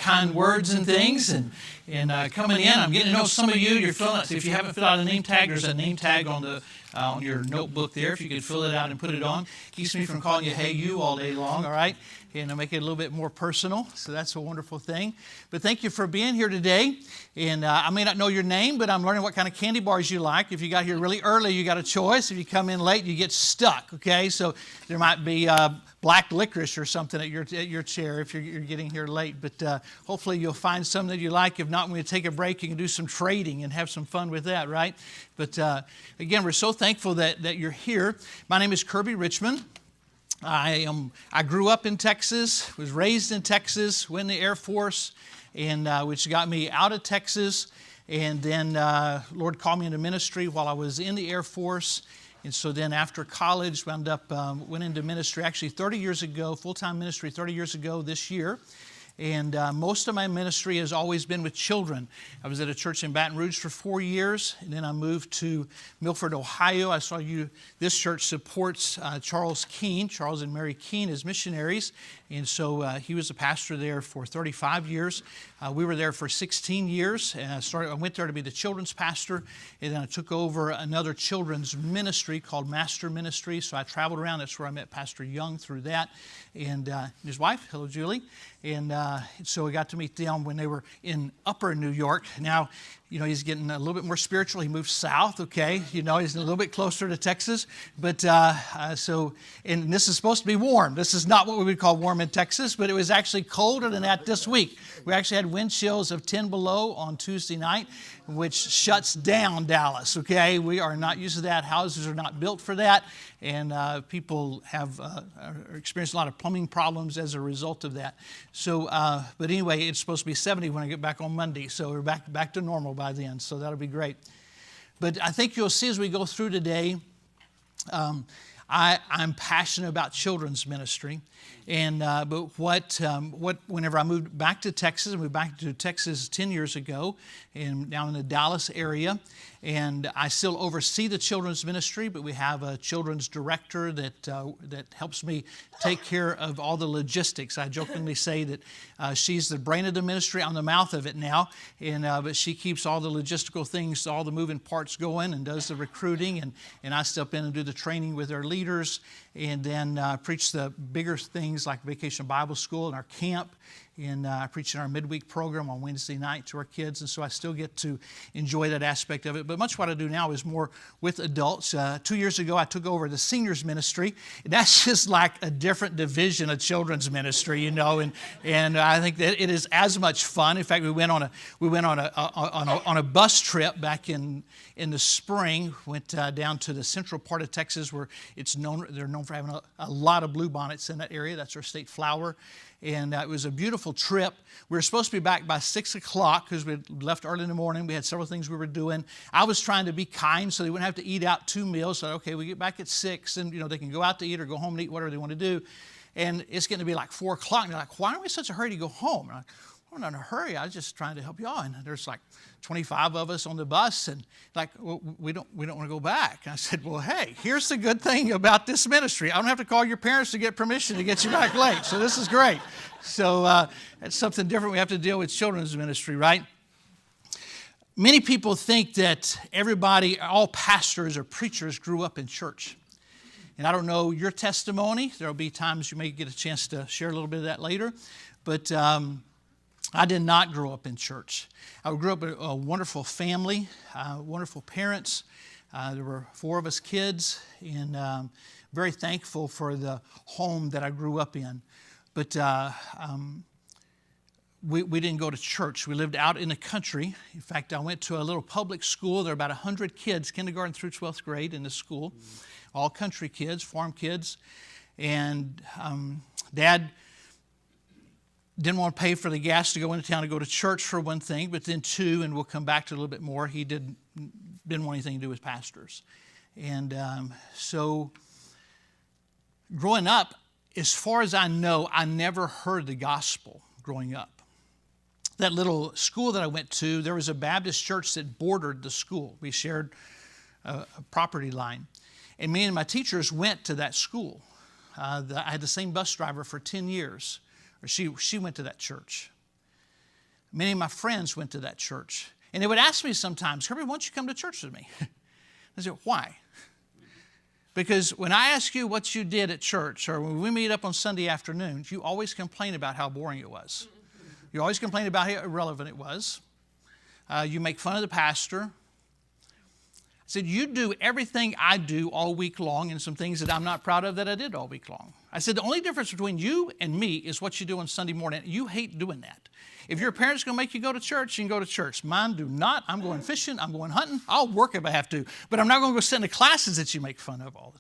kind words and things, and coming in. I'm getting to know some of you. You're filling out. If you haven't filled out a name tag, there's a name tag on your notebook there. If you could fill it out and put it on, keeps me from calling you "Hey you" all day long. All right, and I'll make it a little bit more personal. So that's a wonderful thing. But thank you for being here today. And I may not know your name, but I'm learning what kind of candy bars you like. If you got here really early, you got a choice. If you come in late, you get stuck. Okay, so there might be black licorice or something at your chair if you're getting here late. But hopefully you'll find some that you like. If not, when we take a break, you can do some trading and have some fun with that, right? But again, we're so thankful that you're here. My name is Kirby Richmond. I grew up in Texas, was raised in Texas, went in the Air Force, and which got me out of Texas. And then Lord called me into ministry while I was in the Air Force. And so then after college, went into ministry actually 30 years ago, full-time ministry 30 years ago this year. And most of my ministry has always been with children. I was at a church in Baton Rouge for 4 years, and then I moved to Milford, Ohio. I saw this church supports Charles and Mary Keene as missionaries, and so he was a pastor there for 35 years. We were there for 16 years. I went there to be the children's pastor, and then I took over another children's ministry called Master Ministry. So I traveled around. That's where I met Pastor Young through that, and his wife, hello Julie. And so we got to meet them when they were in Upper New York. Now, he's getting a little bit more spiritual. He moved south, okay? He's a little bit closer to Texas. But and this is supposed to be warm. This is not what we would call warm in Texas, but it was actually colder than that this week. We actually had wind chills of 10 below on Tuesday night, which shuts down Dallas, okay? We are not used to that. Houses are not built for that. And people are experiencing a lot of plumbing problems as a result of that. So, but anyway, it's supposed to be 70 when I get back on Monday. So we're back to normal by then. So that'll be great. But I think you'll see as we go through today, I'm passionate about children's ministry. And but whenever I moved back to Texas, I moved back to Texas 10 years ago, and down in the Dallas area, and I still oversee the children's ministry, but we have a children's director that helps me take care of all the logistics. I jokingly say that she's the brain of the ministry, I'm the mouth of it now, and but she keeps all the logistical things, all the moving parts going, and does the recruiting, and I step in and do the training with our leaders, and then preach the bigger things like Vacation Bible School and our camp. And I preach in our midweek program on Wednesday night to our kids, and so I still get to enjoy that aspect of it. But much what I do now is more with adults. 2 years ago, I took over the seniors ministry, and that's just like a different division of children's ministry, and I think that it is as much fun. In fact, we went on a bus trip back in the spring. Went down to the central part of Texas where they're known for having a lot of bluebonnets in that area. That's our state flower. And it was a beautiful trip. We were supposed to be back by 6 o'clock because we left early in the morning. We had several things we were doing. I was trying to be kind so they wouldn't have to eat out 2 meals. So, okay, we get back at 6, and they can go out to eat or go home and eat whatever they want to do. And it's getting to be like 4 o'clock. And they're like, why aren't we in such a hurry to go home? And I'm like, I'm not in a hurry. I was just trying to help y'all. And there's like 25 of us on the bus, and like, well, we don't want to go back. And I said, well, hey, here's the good thing about this ministry. I don't have to call your parents to get permission to get you back late. So this is great. So that's something different we have to deal with children's ministry, right? Many people think that all pastors or preachers grew up in church. And I don't know your testimony. There will be times you may get a chance to share a little bit of that later. But I did not grow up in church. I grew up in a wonderful family, wonderful parents. There were 4 of us kids, and very thankful for the home that I grew up in. But we didn't go to church. We lived out in the country. In fact, I went to a little public school. There were about 100 kids, kindergarten through 12th grade in the school, all country kids, farm kids. And Dad didn't want to pay for the gas to go into town to go to church, for one thing, but then 2, and we'll come back to a little bit more, he didn't want anything to do with pastors. And so growing up, as far as I know, I never heard the gospel growing up. That little school that I went to, there was a Baptist church that bordered the school. We shared a property line. And me and my teachers went to that school. I had the same bus driver for 10 years. She went to that church. Many of my friends went to that church. And they would ask me sometimes, Kirby, why don't you come to church with me? I said, why? Because when I ask you what you did at church, or when we meet up on Sunday afternoons, you always complain about how boring it was. You always complain about how irrelevant it was. You make fun of the pastor. I said, you do everything I do all week long and some things that I'm not proud of that I did all week long. I said, the only difference between you and me is what you do on Sunday morning. You hate doing that. If your parents are going to make you go to church, you can go to church. Mine do not. I'm going fishing. I'm going hunting. I'll work if I have to. But I'm not going to go sit in the classes that you make fun of all the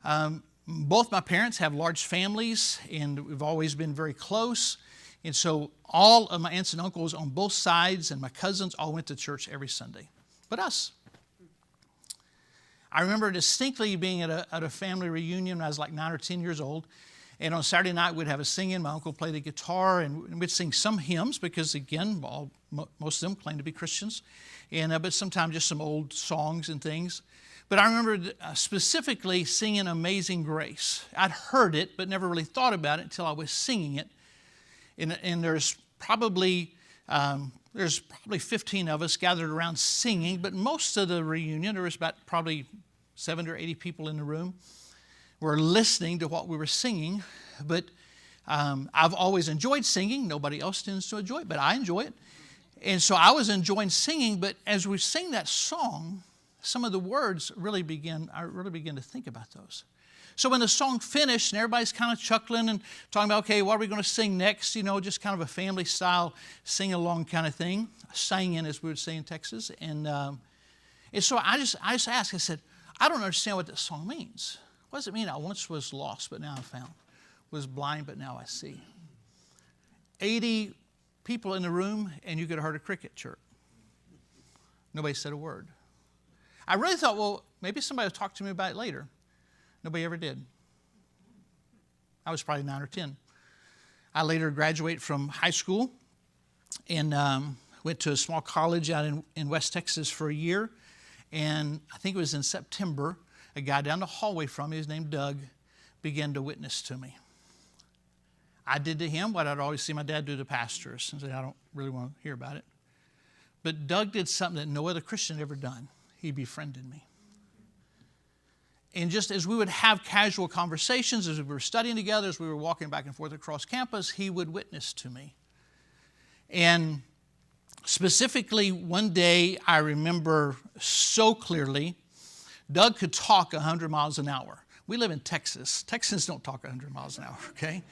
time. Both my parents have large families, and we've always been very close. And so all of my aunts and uncles on both sides and my cousins all went to church every Sunday. But us. I remember distinctly being at a family reunion when I was like 9 or 10 years old. And on Saturday night, we'd have a singing. My uncle played the guitar, and we'd sing some hymns because, again, most of them claim to be Christians. But sometimes just some old songs and things. But I remember specifically singing Amazing Grace. I'd heard it, but never really thought about it until I was singing it. And there's probably 15 of us gathered around singing, but most of the reunion, there was about probably 70 or 80 people in the room, were listening to what we were singing. But I've always enjoyed singing. Nobody else tends to enjoy it, but I enjoy it. And so I was enjoying singing, but as we sing that song, some of the words I really began to think about those. So when the song finished and everybody's kind of chuckling and talking about, okay, what are we going to sing next? Just kind of a family style sing-along kind of thing. Singing, as we would say in Texas. And so I just asked, I said, I don't understand what this song means. What does it mean? I once was lost, but now I'm found. Was blind, but now I see. 80 people in the room, and you could have heard a cricket chirp. Nobody said a word. I really thought, well, maybe somebody will talk to me about it later. Nobody ever did. I was probably 9 or 10. I later graduated from high school and went to a small college out in West Texas for a year. And I think it was in September, a guy down the hallway from me, his name Doug, began to witness to me. I did to him what I'd always see my dad do to pastors, and say, I don't really want to hear about it. But Doug did something that no other Christian had ever done. He befriended me. And just as we would have casual conversations, as we were studying together, as we were walking back and forth across campus, he would witness to me. And specifically, one day I remember so clearly, Doug could talk 100 miles an hour. We live in Texas. Texans don't talk 100 miles an hour, okay?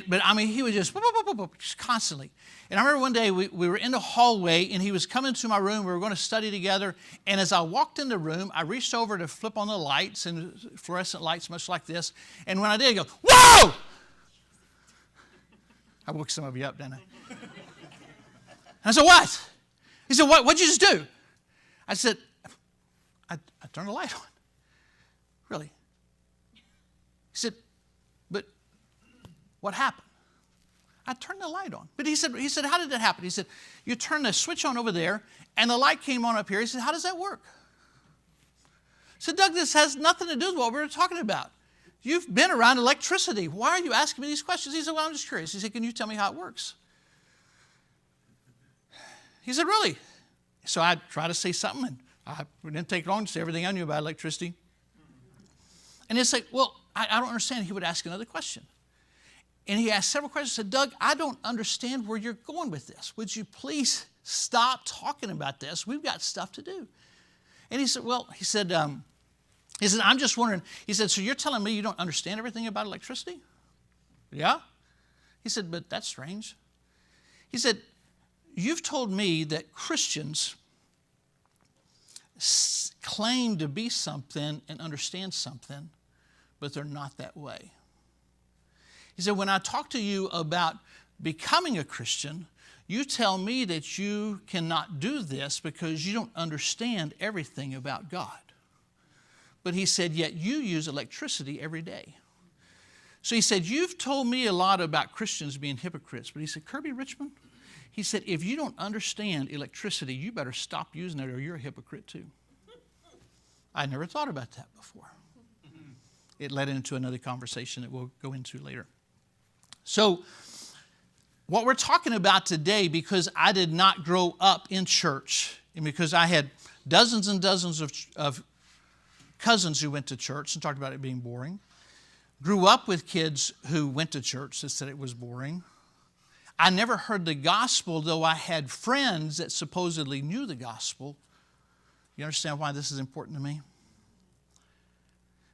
But I mean, he would just constantly. And I remember one day we were in the hallway, and he was coming to my room. We were going to study together. And as I walked in the room, I reached over to flip on the lights, and fluorescent lights, much like this. And when I did, I go, whoa! I woke some of you up, didn't I? And I said, what? He said, what'd you just do? I said, I turned the light on. Really? He said, but what happened? I turned the light on. But he said, how did that happen? He said, you turn the switch on over there, and the light came on up here. He said, how does that work? I said, Doug, this has nothing to do with what we were talking about. You've been around electricity. Why are you asking me these questions? He said, well, I'm just curious. He said, can you tell me how it works? He said, really? So I tried to say something, and it didn't take long to say everything I knew about electricity. And he'd say, well, I don't understand. He would ask another question. And he asked several questions. He said, Doug, I don't understand where you're going with this. Would you please stop talking about this? We've got stuff to do. And he said, I'm just wondering. He said, so you're telling me you don't understand everything about electricity? Yeah. He said, but that's strange. He said, you've told me that Christians claim to be something and understand something, but they're not that way. He said, when I talk to you about becoming a Christian, you tell me that you cannot do this because you don't understand everything about God. But he said, yet you use electricity every day. So he said, you've told me a lot about Christians being hypocrites. But he said, Kirby Richmond, he said, if you don't understand electricity, you better stop using it or you're a hypocrite too. I never thought about that before. It led into another conversation that we'll go into later. So what we're talking about today, because I did not grow up in church, and because I had dozens and dozens of cousins who went to church and talked about it being boring, grew up with kids who went to church that said it was boring. I never heard the gospel, though I had friends that supposedly knew the gospel. You understand why this is important to me?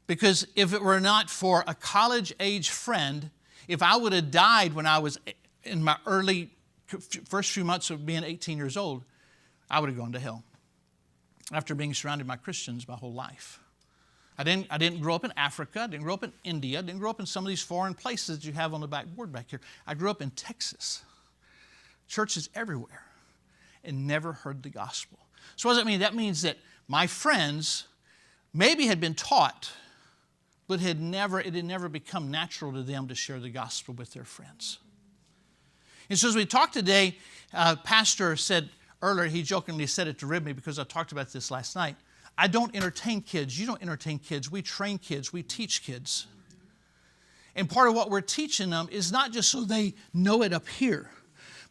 Because if it were not for a college-age friend, if I would have died when I was in my first few months of being 18 years old, I would have gone to hell after being surrounded by Christians my whole life. I didn't grow up in Africa. I didn't grow up in India. I didn't grow up in some of these foreign places that you have on the backboard back here. I grew up in Texas. Churches everywhere, and never heard the gospel. So what does that mean? That means that my friends maybe had been taught, but it had never become natural to them to share the gospel with their friends. And so as we talk today, Pastor said earlier, he jokingly said it to rib me because I talked about this last night. I don't entertain kids. You don't entertain kids. We train kids. We teach kids. And part of what we're teaching them is not just so they know it up here,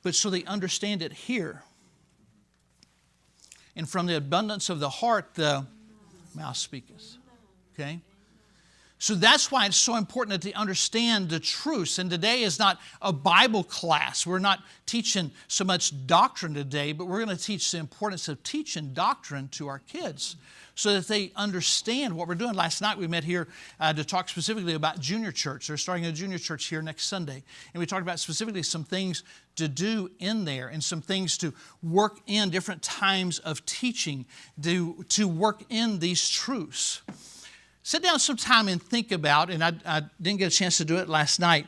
but so they understand it here. And from the abundance of the heart, the mouth speaketh. Okay? So that's why it's so important that they understand the truths. And today is not a Bible class. We're not teaching so much doctrine today, but we're going to teach the importance of teaching doctrine to our kids so that they understand what we're doing. Last night we met here to talk specifically about junior church. They're starting a junior church here next Sunday. And we talked about specifically some things to do in there and some things to work in different times of teaching, to work in these truths. Sit down sometime and think about, and I didn't get a chance to do it last night.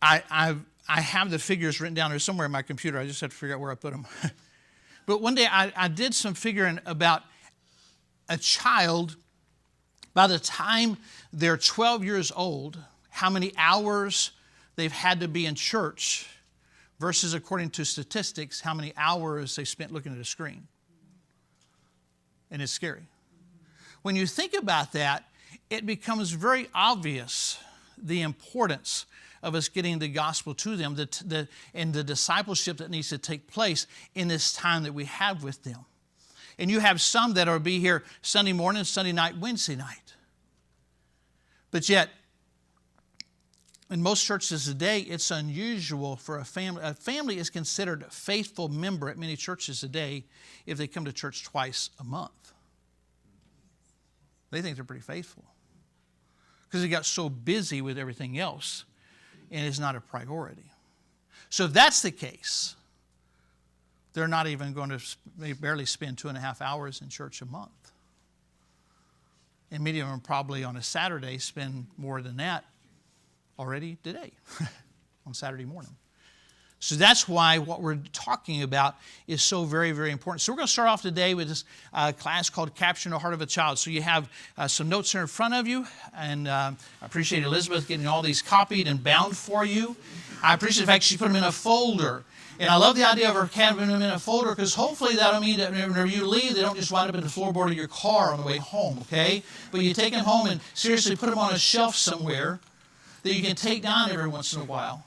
I have the figures written down there somewhere in my computer. I just have to figure out where I put them. But one day I did some figuring about a child, by the time they're 12 years old, how many hours they've had to be in church versus, according to statistics, how many hours they spent looking at a screen. And it's scary. When you think about that, it becomes very obvious the importance of us getting the gospel to them and the discipleship that needs to take place in this time that we have with them. And you have some that will be here Sunday morning, Sunday night, Wednesday night. But yet, in most churches today, it's unusual for a family. A family is considered a faithful member at many churches today if they come to church twice a month. They think they're pretty faithful because they got so busy with everything else and it's not a priority. So if that's the case, they're not even going to barely spend 2.5 hours in church a month. And many of them probably on a Saturday spend more than that already today on Saturday morning. So that's why what we're talking about is so very, very important. So we're going to start off today with this class called Capturing the Heart of a Child. So you have some notes here in front of you, and I appreciate Elizabeth getting all these copied and bound for you. I appreciate the fact she put them in a folder. And I love the idea of her having them in a folder because hopefully that'll mean that whenever you leave, they don't just wind up in the floorboard of your car on the way home, okay? But you take them home and seriously put them on a shelf somewhere that you can take down every once in a while.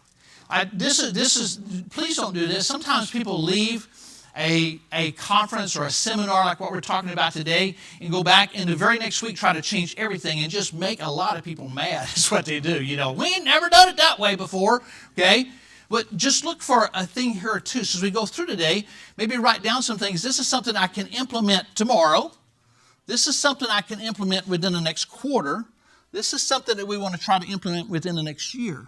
Please don't do this. Sometimes people leave a conference or a seminar like what we're talking about today and go back and the very next week try to change everything and just make a lot of people mad. That's what they do. You know, we ain't never done it that way before, okay? But just look for a thing here or two. So as we go through today, maybe write down some things. This is something I can implement tomorrow. This is something I can implement within the next quarter. This is something that we want to try to implement within the next year.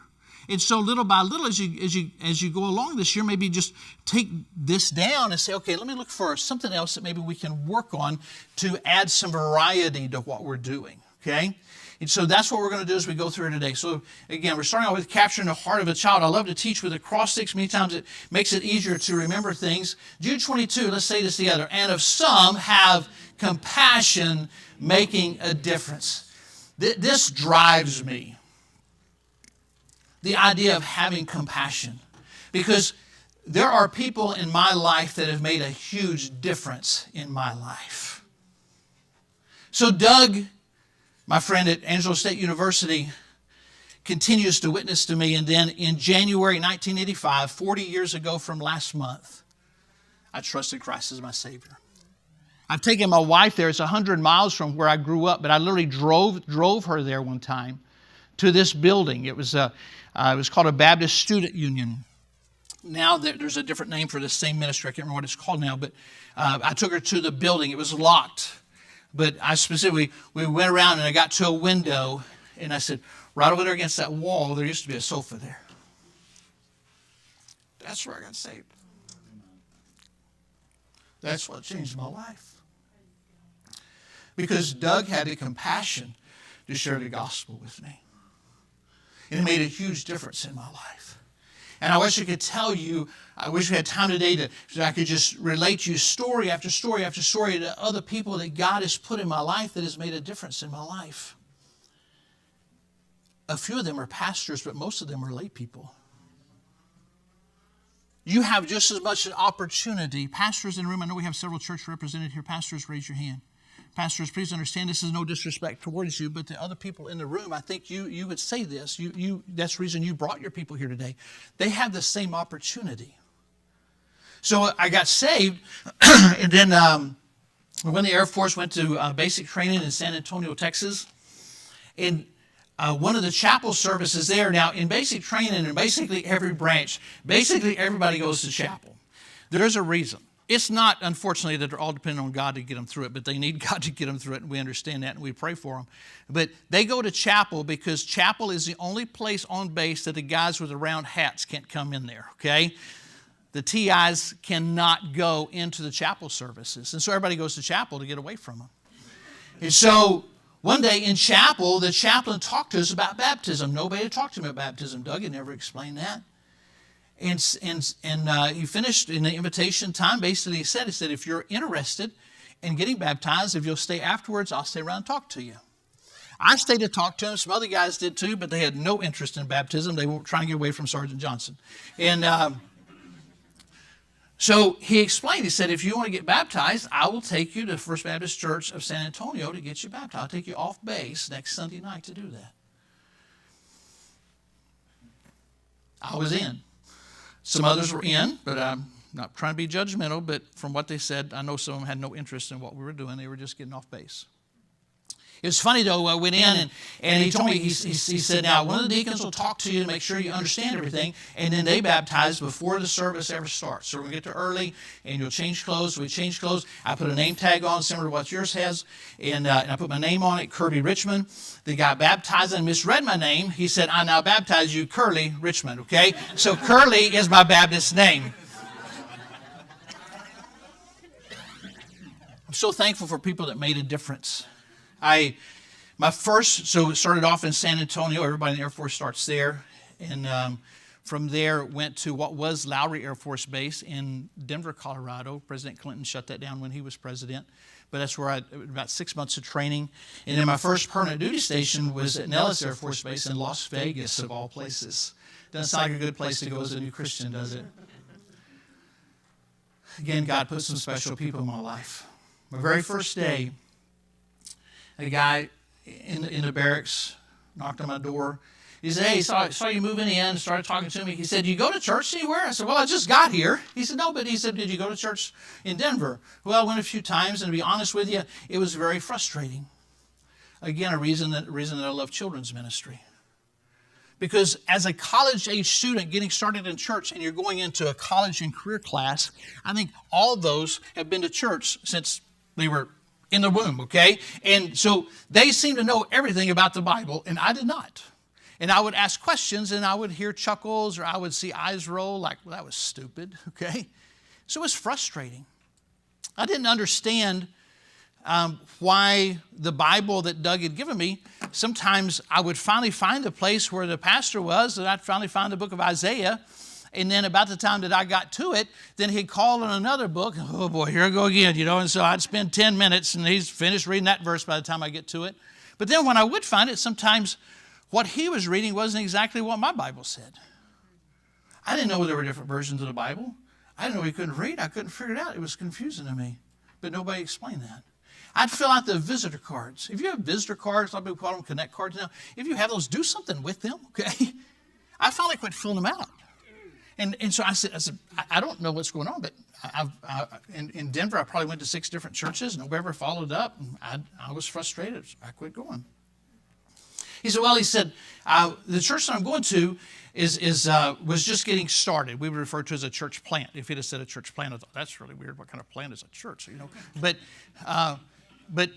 And so little by little, as you go along this year, maybe just take this down and say, okay, let me look for something else that maybe we can work on to add some variety to what we're doing, okay? And so that's what we're going to do as we go through it today. So again, we're starting out with capturing the heart of a child. I love to teach with acrostics. Many times it makes it easier to remember things. Jude 22, let's say this together. And of some have compassion, making a difference. This drives me. The idea of having compassion. Because there are people in my life that have made a huge difference in my life. So Doug, my friend at Angelo State University, continues to witness to me. And then in January 1985, 40 years ago from last month, I trusted Christ as my Savior. I've taken my wife there. It's 100 miles from where I grew up, but I literally drove her there one time to this building. It was called a Baptist Student Union. Now there's a different name for the same ministry. I can't remember what it's called now, but I took her to the building. It was locked. But we went around and I got to a window and I said, right over there against that wall, there used to be a sofa there. That's where I got saved. That's what changed my life. Because Doug had the compassion to share the gospel with me. And it made a huge difference in my life. And I wish I could tell you, I wish we had time today so I could just relate to you story after story after story to other people that God has put in my life that has made a difference in my life. A few of them are pastors, but most of them are lay people. You have just as much an opportunity. Pastors in the room, I know we have several church represented here. Pastors, raise your hand. Pastors, please understand this is no disrespect towards you, but the other people in the room, I think you would say this. That's the reason you brought your people here today. They have the same opportunity. So I got saved, and then when the Air Force went to basic training in San Antonio, Texas, and one of the chapel services there, now in basic training in basically every branch, basically everybody goes to chapel. There's a reason. It's not, unfortunately, that they're all dependent on God to get them through it, but they need God to get them through it, and we understand that, and we pray for them. But they go to chapel because chapel is the only place on base that the guys with the round hats can't come in there, okay? The TIs cannot go into the chapel services, and so everybody goes to chapel to get away from them. And so one day in chapel, the chaplain talked to us about baptism. Nobody had talked to me about baptism. Doug had never explained that. And he finished in the invitation time. Basically, he said, if you're interested in getting baptized, if you'll stay afterwards, I'll stay around and talk to you. I stayed to talk to him. Some other guys did too, but they had no interest in baptism. They were trying to get away from Sergeant Johnson. And so he explained, he said, if you want to get baptized, I will take you to First Baptist Church of San Antonio to get you baptized. I'll take you off base next Sunday night to do that. I was in. Some others were in, but I'm not trying to be judgmental, but from what they said, I know some of them had no interest in what we were doing. They were just getting off base. It was funny, though. I went in, and he told me, he said, now, one of the deacons will talk to you to make sure you understand everything, and then they baptize before the service ever starts. So we're going to get there early, and you'll change clothes. We change clothes. I put a name tag on, similar to what yours has, and I put my name on it, Kirby Richmond. The guy baptized and misread my name. He said, I now baptize you, Curly Richmond, okay? So Curly is my Baptist name. I'm so thankful for people that made a difference. So it started off in San Antonio. Everybody in the Air Force starts there. And from there, went to what was Lowry Air Force Base in Denver, Colorado. President Clinton shut that down when he was president. But that's where about 6 months of training. And then my first permanent duty station was at Nellis Air Force Base in Las Vegas, of all places. Doesn't sound like a good place to go as a new Christian, does it? Again, God put some special people in my life. My very first day, a guy in the barracks knocked on my door. He said, hey, saw you moving in, started talking to me. He said, do you go to church anywhere? I said, well, I just got here. He said, no, but he said, did you go to church in Denver? Well, I went a few times, and to be honest with you, it was very frustrating. Again, a reason that I love children's ministry. Because as a college-age student getting started in church and you're going into a college and career class, I think all of those have been to church since they were in the womb, okay? And so they seem to know everything about the Bible, and I did not. And I would ask questions, and I would hear chuckles, or I would see eyes roll like, well, that was stupid, okay? So it was frustrating. I didn't understand why the Bible that Doug had given me, sometimes I would finally find the place where the pastor was, and I'd finally find the book of Isaiah. And then about the time that I got to it, then he'd call on another book. Oh, boy, here I go again, And so I'd spend 10 minutes, and he's finished reading that verse by the time I get to it. But then when I would find it, sometimes what he was reading wasn't exactly what my Bible said. I didn't know there were different versions of the Bible. I didn't know he couldn't read. I couldn't figure it out. It was confusing to me. But nobody explained that. I'd fill out the visitor cards. If you have visitor cards, a lot of people call them connect cards now. If you have those, do something with them, okay? I finally quit filling them out. And so I said, I don't know what's going on, but in Denver, I probably went to 6 different churches. Nobody ever followed up. And I was frustrated. So I quit going. He said, the church that I'm going to was just getting started. We would refer to it as a church plant. If he'd have said a church plant, I thought, that's really weird. What kind of plant is a church? You know? But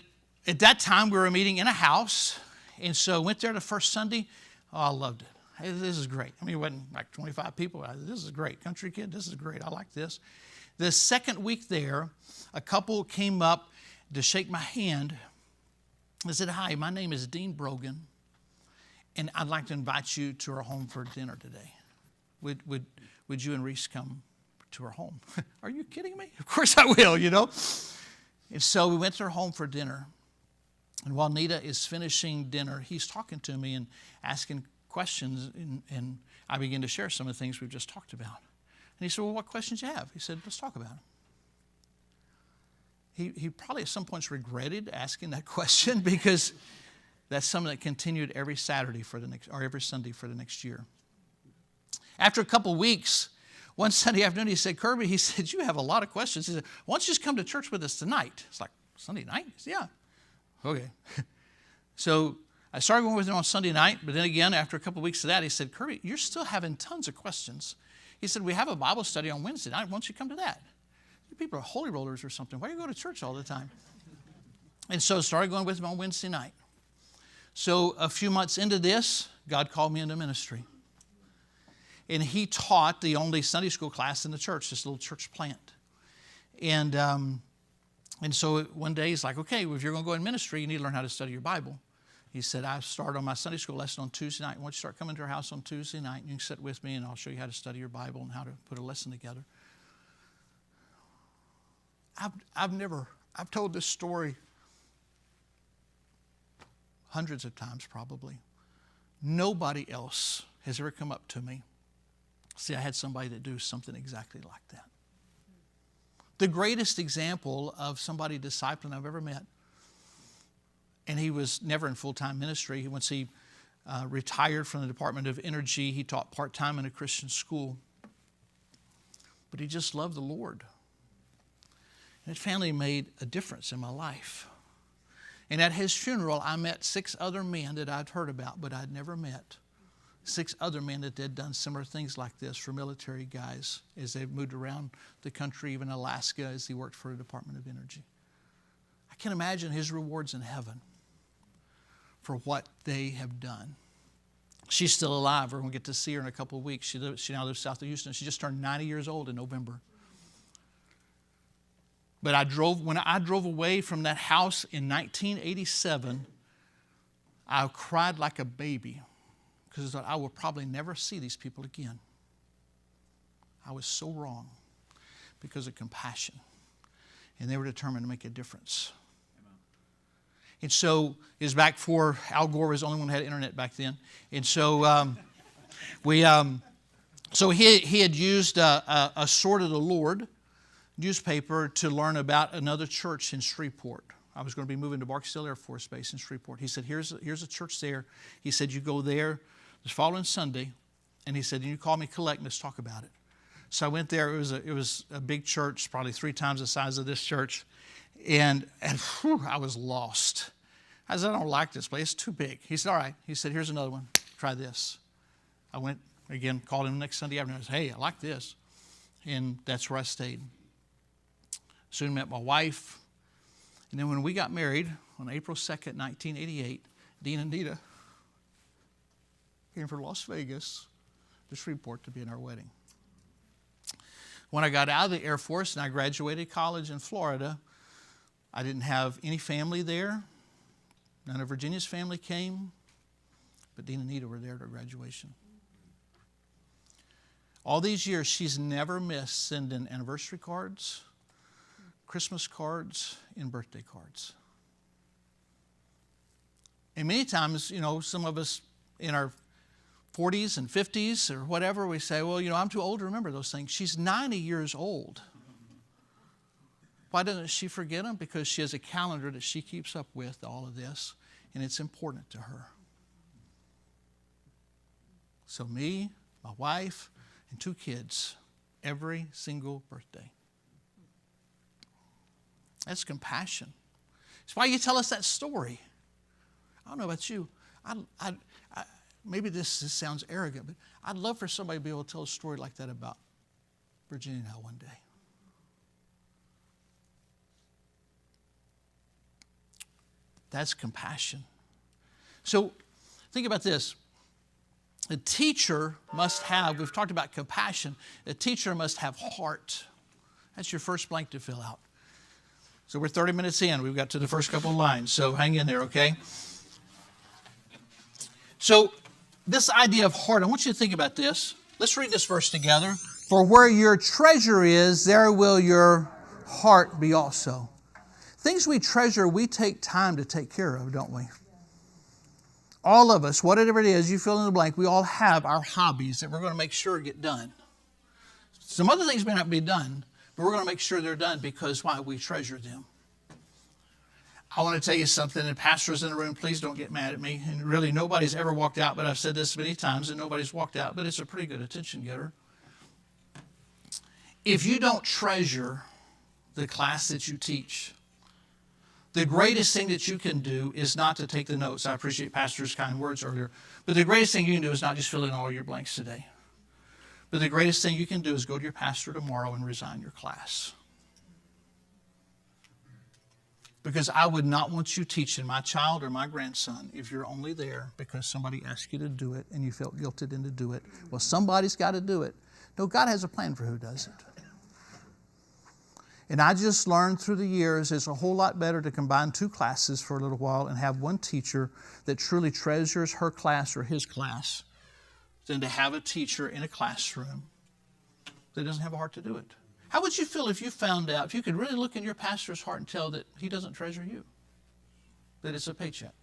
at that time, we were meeting in a house. And so I went there the first Sunday. Oh, I loved it. Hey, this is great. I mean, it wasn't like 25 people. This is great. Country kid, this is great. I like this. The second week there, a couple came up to shake my hand. I said, hi, my name is Dean Brogan, and I'd like to invite you to our home for dinner today. Would you and Reese come to our home? Are you kidding me? Of course I will, you know. And so we went to our home for dinner. And while Nita is finishing dinner, he's talking to me and asking questions, and I began to share some of the things we've just talked about. And he said, well, what questions do you have? He said, let's talk about them. He probably at some points regretted asking that question because that's something that continued every Saturday or every Sunday for the next year. After a couple weeks, one Sunday afternoon, he said, Kirby, he said, you have a lot of questions. He said, why don't you just come to church with us tonight? It's like, Sunday night? He said, yeah. Okay. So I started going with him on Sunday night, but then again, after a couple of weeks of that, he said, Kirby, you're still having tons of questions. He said, we have a Bible study on Wednesday night. Why don't you come to that? You people are holy rollers or something. Why do you go to church all the time? And so I started going with him on Wednesday night. So a few months into this, God called me into ministry. And he taught the only Sunday school class in the church, this little church plant. And so one day he's like, okay, well, if you're going to go in ministry, you need to learn how to study your Bible. He said, I start on my Sunday school lesson on Tuesday night. Why don't you start coming to our house on Tuesday night? You can sit with me and I'll show you how to study your Bible and how to put a lesson together. I've told this story hundreds of times probably. Nobody else has ever come up to me. See, I had somebody that do something exactly like that. The greatest example of somebody discipling I've ever met. And he was never in full-time ministry. Once he retired from the Department of Energy, he taught part-time in a Christian school. But he just loved the Lord. And his family made a difference in my life. And at his funeral, I met 6 other men that I'd heard about, but I'd never met. 6 other men that had done similar things like this for military guys as they moved around the country, even Alaska, as he worked for the Department of Energy. I can imagine his rewards in heaven for what they have done. She's still alive. We're going to get to see her in a couple of weeks. She now lives south of Houston. She just turned 90 years old in November. But when I drove away from that house in 1987, I cried like a baby because I thought I will probably never see these people again. I was so wrong because of compassion. And they were determined to make a difference. And so it was back before Al Gore was the only one who had internet back then. And so he had used a Sword of the Lord newspaper to learn about another church in Shreveport. I was going to be moving to Barksdale Air Force Base in Shreveport. He said, here's a church there. He said, you go there the following Sunday. And he said, you call me collect and let's talk about it. So I went there. It was a big church, probably 3 times the size of this church. And whew, I was lost. I said, I don't like this place. It's too big. He said, all right. He said, here's another one. Try this. I went again, called him next Sunday afternoon. I said, hey, I like this. And that's where I stayed. Soon met my wife. And then when we got married on April 2nd, 1988, Dean and Nita came from Las Vegas to Shreveport to be in our wedding. When I got out of the Air Force and I graduated college in Florida, I didn't have any family there. None of Virginia's family came, but Dean and Nita were there at our graduation. All these years, she's never missed sending anniversary cards, Christmas cards, and birthday cards. And many times, some of us in our 40s and 50s or whatever, we say, well, I'm too old to remember those things. She's 90 years old. Why doesn't she forget them? Because she has a calendar that she keeps up with all of this, and it's important to her. So me, my wife, and 2 kids, every single birthday. That's compassion. It's why you tell us that story. I don't know about you. Maybe this sounds arrogant, but I'd love for somebody to be able to tell a story like that about Virginia and I one day. That's compassion. So think about this. A teacher must have, we've talked about compassion, a teacher must have heart. That's your first blank to fill out. So we're 30 minutes in. We've got to the first couple of lines, so hang in there, okay? So this idea of heart, I want you to think about this. Let's read this verse together. For where your treasure is, there will your heart be also. Things we treasure, we take time to take care of, don't we? All of us, whatever it is, you fill in the blank, we all have our hobbies that we're going to make sure get done. Some other things may not be done, but we're going to make sure they're done because why? We treasure them. I want to tell you something, and pastors in the room, please don't get mad at me. And really, nobody's ever walked out, but I've said this many times, and nobody's walked out, but it's a pretty good attention getter. If you don't treasure the class that you teach, the greatest thing that you can do is not to take the notes. I appreciate Pastor's kind words earlier. But the greatest thing you can do is not just fill in all your blanks today. But the greatest thing you can do is go to your pastor tomorrow and resign your class. Because I would not want you teaching my child or my grandson if you're only there because somebody asked you to do it and you felt guilted into do it. Well, somebody's got to do it. No, God has a plan for who does it. And I just learned through the years it's a whole lot better to combine 2 classes for a little while and have one teacher that truly treasures her class or his class than to have a teacher in a classroom that doesn't have a heart to do it. How would you feel if you found out, if you could really look in your pastor's heart and tell that he doesn't treasure you, that it's a paycheck?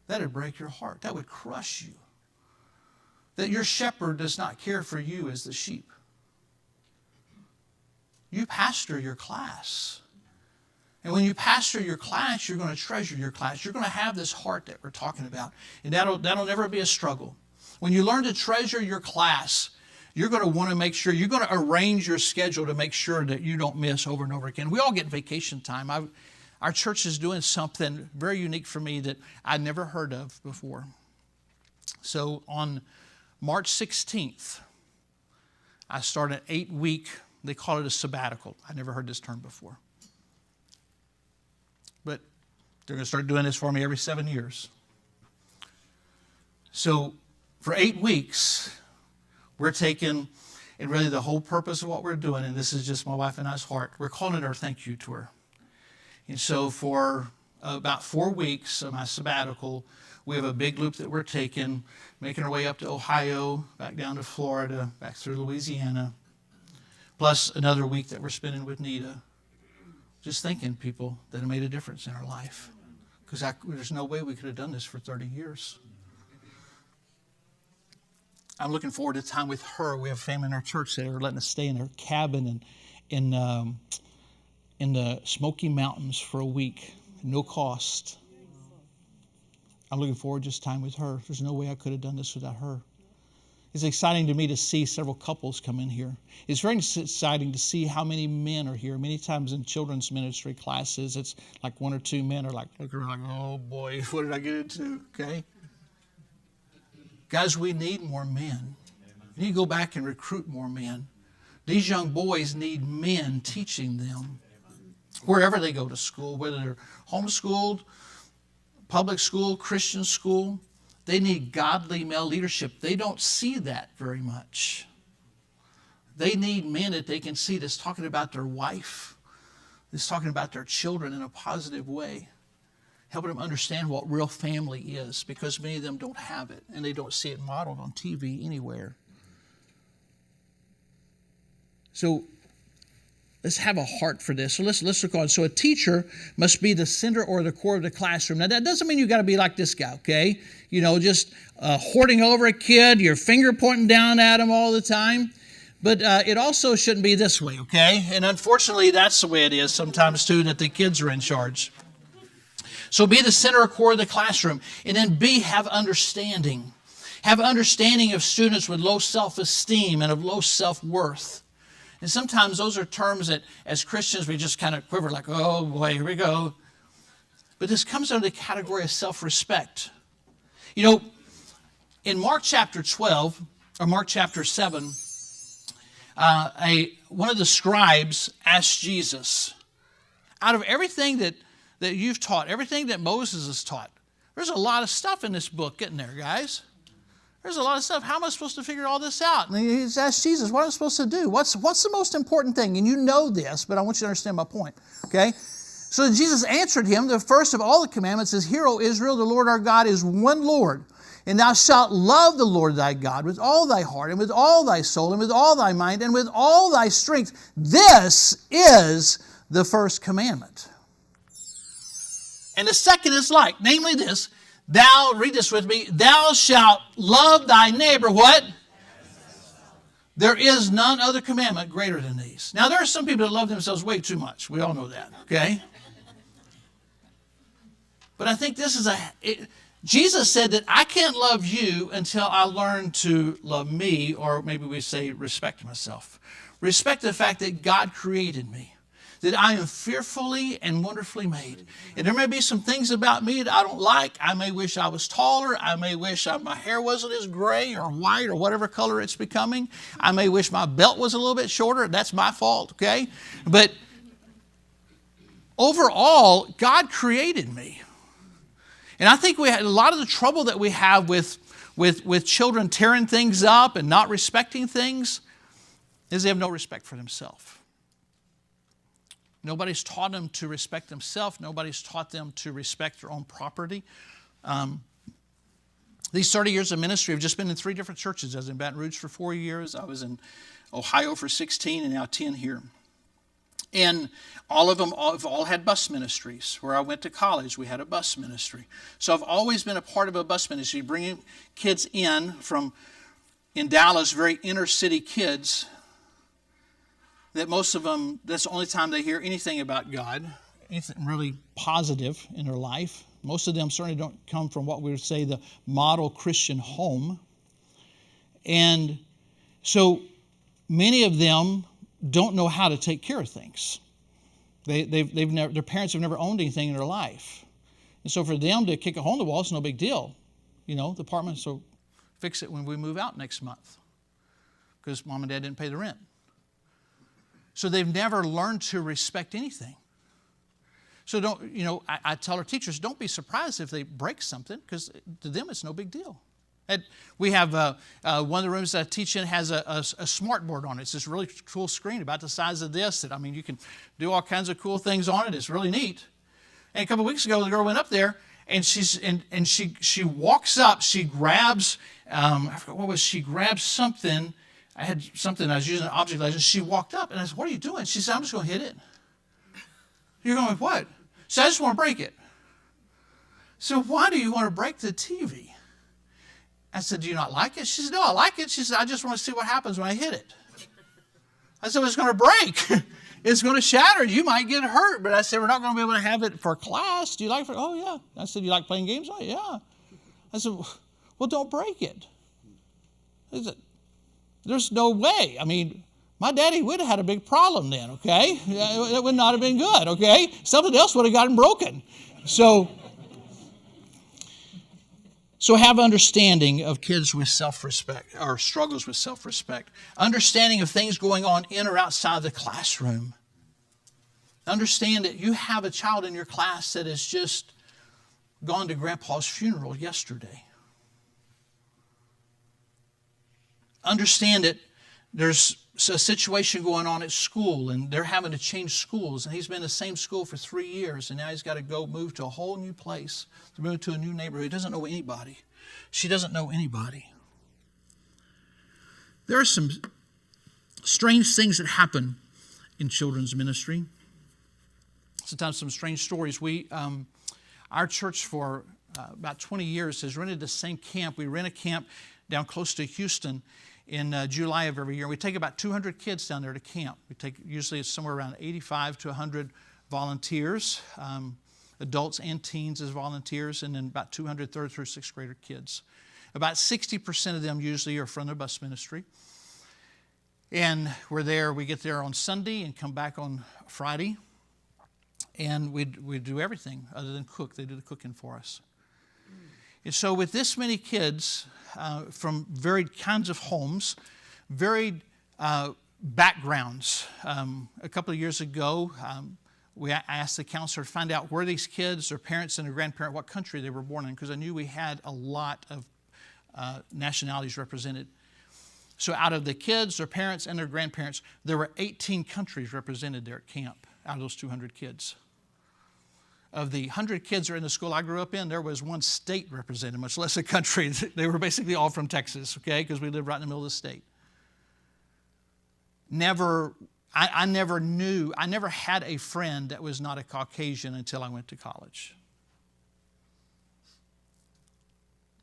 That would break your heart. That would crush you. That your shepherd does not care for you as the sheep. You pastor your class. And when you pastor your class, you're going to treasure your class. You're going to have this heart that we're talking about. And that'll never be a struggle. When you learn to treasure your class, you're going to want to make sure, you're going to arrange your schedule to make sure that you don't miss over and over again. We all get vacation time. Our church is doing something very unique for me that I'd never heard of before. So on March 16th, I started an 8-week, they call it a sabbatical. I never heard this term before. But they're going to start doing this for me every 7 years. So for 8 weeks, we're taking, and really the whole purpose of what we're doing, and this is just my wife and I's heart, we're calling it our thank you tour. And so for about 4 weeks of my sabbatical, we have a big loop that we're taking, making our way up to Ohio, back down to Florida, back through Louisiana, plus another week that we're spending with Nita. Just thanking people that have made a difference in our life. Because there's no way we could have done this for 30 years. I'm looking forward to time with her. We have family in our church that are letting us stay in their cabin in the Smoky Mountains for a week, no cost. I'm looking forward to just time with her. There's no way I could have done this without her. It's exciting to me to see several couples come in here. It's very exciting to see how many men are here. Many times in children's ministry classes, it's like 1 or 2 men are like looking around like, oh boy, what did I get into? Okay. Guys, we need more men. We need to go back and recruit more men. These young boys need men teaching them wherever they go to school, whether they're homeschooled, public school, Christian school. They need godly male leadership. They don't see that very much. They need men that they can see that's talking about their wife, that's talking about their children in a positive way, helping them understand what real family is, because many of them don't have it and they don't see it modeled on TV anywhere. So let's have a heart for this. So let's look on. So a teacher must be the center or the core of the classroom. Now that doesn't mean you got to be like this guy, okay? You know, just hoarding over a kid, your finger pointing down at him all the time. But it also shouldn't be this way, okay? And unfortunately, that's the way it is sometimes, too, that the kids are in charge. So be the center or core of the classroom. And then B, have understanding. Have understanding of students with low self-esteem and of low self-worth. And sometimes those are terms that, as Christians, we just kind of quiver like, oh, boy, here we go. But this comes under the category of self-respect. You know, in Mark chapter 12, or Mark chapter 7, one of the scribes asked Jesus, out of everything that you've taught, everything that Moses has taught, there's a lot of stuff in this book, isn't there, guys? There's a lot of stuff. How am I supposed to figure all this out? And he's asked Jesus, what am I supposed to do? What's the most important thing? And you know this, but I want you to understand my point, okay? So Jesus answered him, the first of all the commandments is, Hear, O Israel, the Lord our God is one Lord. And thou shalt love the Lord thy God with all thy heart and with all thy soul and with all thy mind and with all thy strength. This is the first commandment. And the second is like, namely this, thou, read this with me, thou shalt love thy neighbor, what? There is none other commandment greater than these. Now, there are some people that love themselves way too much. We all know that, okay? But I think this is Jesus said that I can't love you until I learn to love me, or maybe we say respect myself. Respect the fact that God created me, that I am fearfully and wonderfully made. And there may be some things about me that I don't like. I may wish I was taller. I may wish my hair wasn't as gray or white or whatever color it's becoming. I may wish my belt was a little bit shorter. That's my fault, okay? But overall, God created me. And I think we had a lot of the trouble that we have with children tearing things up and not respecting things is they have no respect for themselves. Nobody's taught them to respect themselves. Nobody's taught them to respect their own property. These 30 years of ministry, I've just been in 3 different churches. I was in Baton Rouge for 4 years. I was in Ohio for 16 and now 10 here. And all of them have all had bus ministries. Where I went to college, we had a bus ministry. So I've always been a part of a bus ministry, bringing kids in Dallas, very inner city kids, that most of them, that's the only time they hear anything about God, anything really positive in their life. Most of them certainly don't come from what we would say the model Christian home. And so many of them don't know how to take care of things. Their parents have never owned anything in their life. And so for them to kick a hole in the wall is no big deal. You know, the apartment will fix it when we move out next month because mom and dad didn't pay the rent. So they've never learned to respect anything. So I tell our teachers, don't be surprised if they break something because to them it's no big deal. We have one of the rooms that I teach in has a smart board on it. It's this really cool screen about the size of this. You can do all kinds of cool things on it. It's really neat. And a couple of weeks ago, the girl went up there and she walks up. She grabs I forgot what was. She grabbed something. I had something. I was using an object lesson. She walked up and I said, "What are you doing?" She said, "I'm just going to hit it." You're going, "What?" She said, "I just want to break it." So why do you want to break the TV? I said, "Do you not like it?" She said, "No, I like it." She said, "I just want to see what happens when I hit it." I said, "Well, it's going to break. It's going to shatter. You might get hurt." But I said, "We're not going to be able to have it for class. Do you like it?" "Oh, yeah." I said, "You like playing games?" "Oh, yeah." I said, "Well, don't break it." I said, "There's no way. My daddy would have had a big problem then, okay? It would not have been good, okay? Something else would have gotten broken." So have understanding of kids with self-respect or struggles with self-respect. Understanding of things going on in or outside the classroom. Understand that you have a child in your class that has just gone to Grandpa's funeral yesterday. Understand that there's a situation going on at school and they're having to change schools, and he's been in the same school for 3 years and now he's got to go move to a whole new place, to move to a new neighborhood. He doesn't know anybody. She doesn't know anybody. There are some strange things that happen in children's ministry. Sometimes some strange stories. Our church for about 20 years has rented the same camp. We rent a camp down close to Houston. in July of every year. We take about 200 kids down there to camp. Usually it's somewhere around 85 to 100 volunteers, adults and teens as volunteers, and then about 200 third through sixth grader kids. About 60% of them usually are from the bus ministry. And we get there on Sunday and come back on Friday. And we do everything other than cook. They do the cooking for us. And so with this many kids from varied kinds of homes, varied backgrounds, a couple of years ago, I asked the counselor to find out where these kids, their parents and their grandparents, what country they were born in, because I knew we had a lot of nationalities represented. So out of the kids, their parents, and their grandparents, there were 18 countries represented there at camp out of those 200 kids. Of the 100 kids that are in the school I grew up in, there was one state represented, much less a country. They were basically all from Texas, okay, because we lived right in the middle of the state. I never had a friend that was not a Caucasian until I went to college.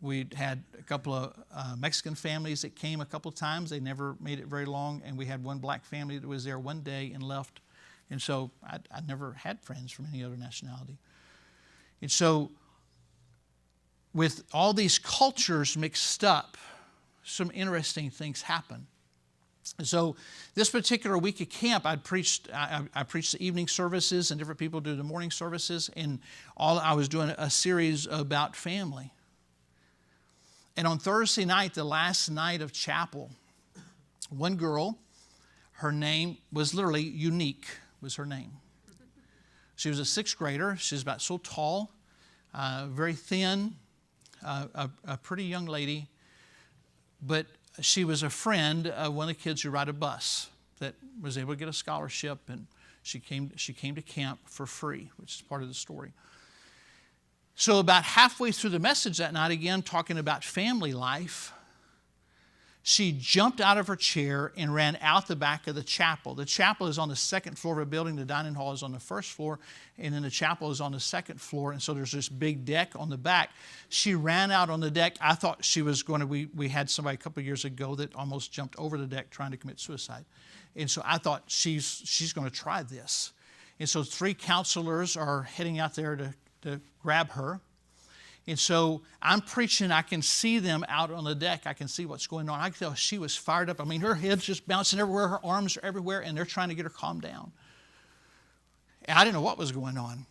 We had a couple of Mexican families that came a couple of times. They never made it very long. And we had one black family that was there one day and left. And so I never had friends from any other nationality. And so with all these cultures mixed up, some interesting things happen. So this particular week at camp, I preached the evening services, and different people do the morning services. And I was doing a series about family. And on Thursday night, the last night of chapel, one girl, her name was literally Unique, was her name. She was a sixth grader. She was about so tall, very thin, a pretty young lady. But she was a friend of one of the kids who ride a bus that was able to get a scholarship, and she came to camp for free, which is part of the story. So about halfway through the message that night, again, talking about family life, she jumped out of her chair and ran out the back of the chapel. The chapel is on the second floor of a building. The dining hall is on the first floor, and then the chapel is on the second floor. And so there's this big deck on the back. She ran out on the deck. I thought she was going to, we had somebody a couple of years ago that almost jumped over the deck trying to commit suicide. And so I thought she's going to try this. And so 3 counselors are heading out there to grab her. And so I'm preaching. I can see them out on the deck. I can see what's going on. I can tell she was fired up. I mean, her head's just bouncing everywhere. Her arms are everywhere, and they're trying to get her calmed down. And I didn't know what was going on.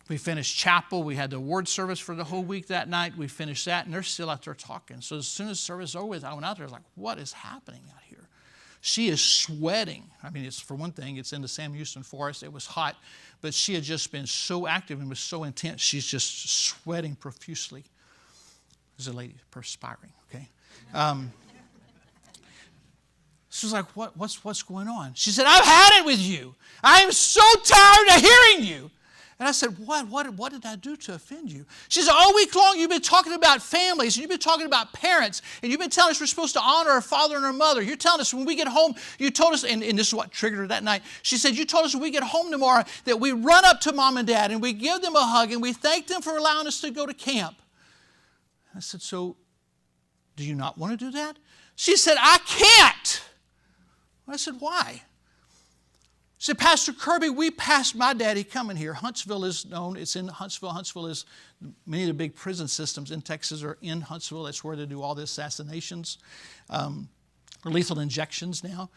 We finished chapel. We had the award service for the whole week that night. We finished that, and they're still out there talking. So as soon as service was over with, I went out there. I was like, what is happening out here? She is sweating. I mean, it's for one thing, it's in the Sam Houston forest. It was hot, but she had just been so active and was so intense. She's just sweating profusely. There's a lady perspiring, okay? She was like, what's going on? She said, I've had it with you. I am so tired of hearing you. And I said, what did I do to offend you? She said, all week long you've been talking about families, and you've been talking about parents, and you've been telling us we're supposed to honor our father and our mother. You're telling us when we get home, you told us, and this is what triggered her that night. She said, you told us when we get home tomorrow that we run up to mom and dad and we give them a hug and we thank them for allowing us to go to camp. I said, so do you not want to do that? She said, I can't. I said, why? She said, Pastor Kirby, we passed my daddy coming here. Huntsville is known. It's in Huntsville. Huntsville is, many of the big prison systems in Texas are in Huntsville. That's where they do all the assassinations, or lethal injections now.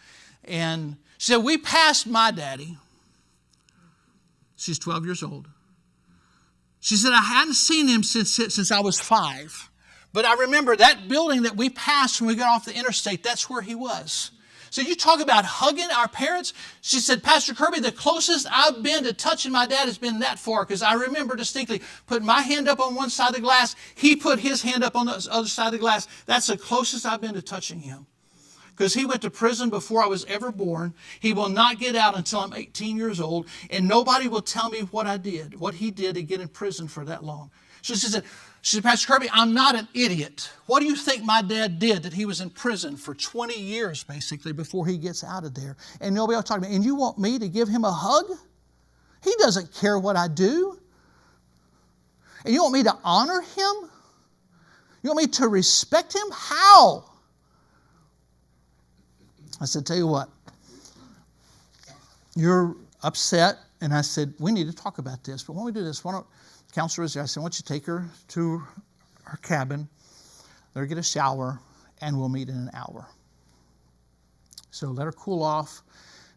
And she said, we passed my daddy. She's 12 years old. She said, I hadn't seen him since I was 5. But I remember that building that we passed when we got off the interstate, that's where he was. So you talk about hugging our parents. She said, Pastor Kirby, the closest I've been to touching my dad has been that far, because I remember distinctly putting my hand up on one side of the glass. He put his hand up on the other side of the glass. That's the closest I've been to touching him. Because he went to prison before I was ever born. He will not get out until I'm 18 years old. And nobody will tell me what I did, what he did to get in prison for that long. So she said, Pastor Kirby, I'm not an idiot. What do you think my dad did that he was in prison for 20 years, basically, before he gets out of there? And nobody else talking about it. And you want me to give him a hug? He doesn't care what I do. And you want me to honor him? You want me to respect him? How? I said, tell you what, you're upset. And I said, we need to talk about this. But when we do this, the counselor was there. I said, why don't you take her to her cabin, let her get a shower, and we'll meet in an hour. So let her cool off.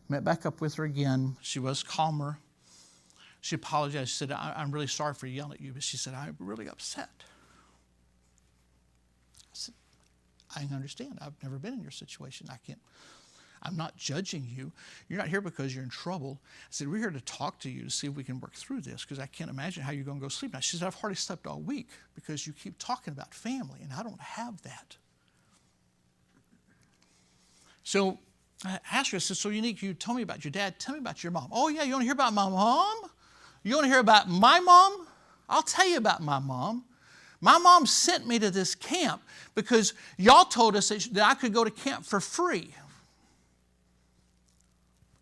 Met back up with her again. She was calmer. She apologized. She said, I'm really sorry for yelling at you. But she said, I'm really upset. I said, I understand. I've never been in your situation. I'm not judging you. You're not here because you're in trouble. I said, we're here to talk to you to see if we can work through this, because I can't imagine how you're going to go sleep now. She said, I've hardly slept all week because you keep talking about family, and I don't have that. So I asked her, I said, so Unique, you told me about your dad. Tell me about your mom. Oh, yeah, you want to hear about my mom? You want to hear about my mom? I'll tell you about my mom. My mom sent me to this camp because y'all told us that I could go to camp for free.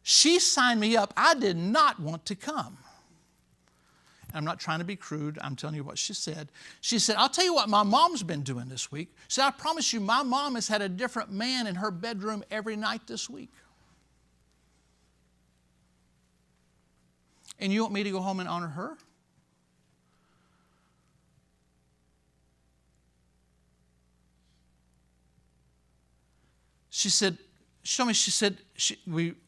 She signed me up. I did not want to come. I'm not trying to be crude. I'm telling you what she said. She said, I'll tell you what my mom's been doing this week. She said, I promise you, my mom has had a different man in her bedroom every night this week. And you want me to go home and honor her? She said,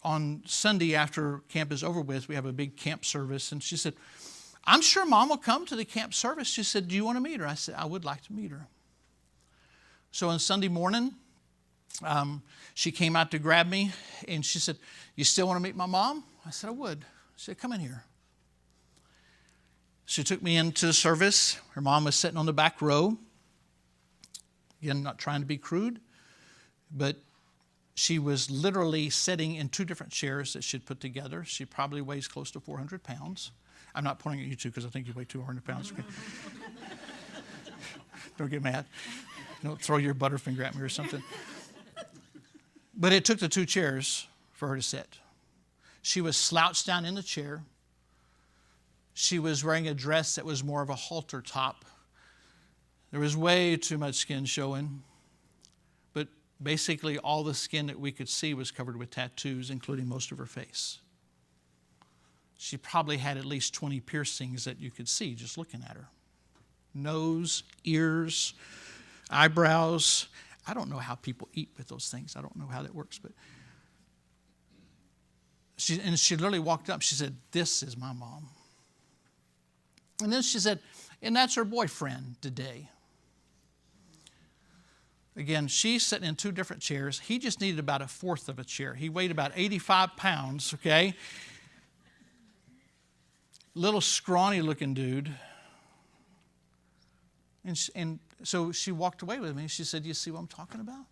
on Sunday after camp is over with, we have a big camp service. And she said, I'm sure Mom will come to the camp service. She said, do you want to meet her? I said, I would like to meet her. So on Sunday morning, she came out to grab me. And she said, you still want to meet my mom? I said, I would. She said, come in here. She took me into the service. Her mom was sitting on the back row. Again, not trying to be crude, but she was literally sitting in two different chairs that she'd put together. She probably weighs close to 400 pounds. I'm not pointing at you two because I think you weigh 200 pounds. Okay? Don't get mad. Don't throw your butterfinger at me or something. But it took the two chairs for her to sit. She was slouched down in the chair. She was wearing a dress that was more of a halter top. There was way too much skin showing. But basically all the skin that we could see was covered with tattoos, including most of her face. She probably had at least 20 piercings that you could see just looking at her. Nose, ears, eyebrows. I don't know how people eat with those things. I don't know how that works. But she literally walked up. She said, this is my mom. And then she said, and that's her boyfriend today. Again, she's sitting in two different chairs. He just needed about a fourth of a chair. He weighed about 85 pounds, okay? Little scrawny looking dude. And so she walked away with me. She said, you see what I'm talking about?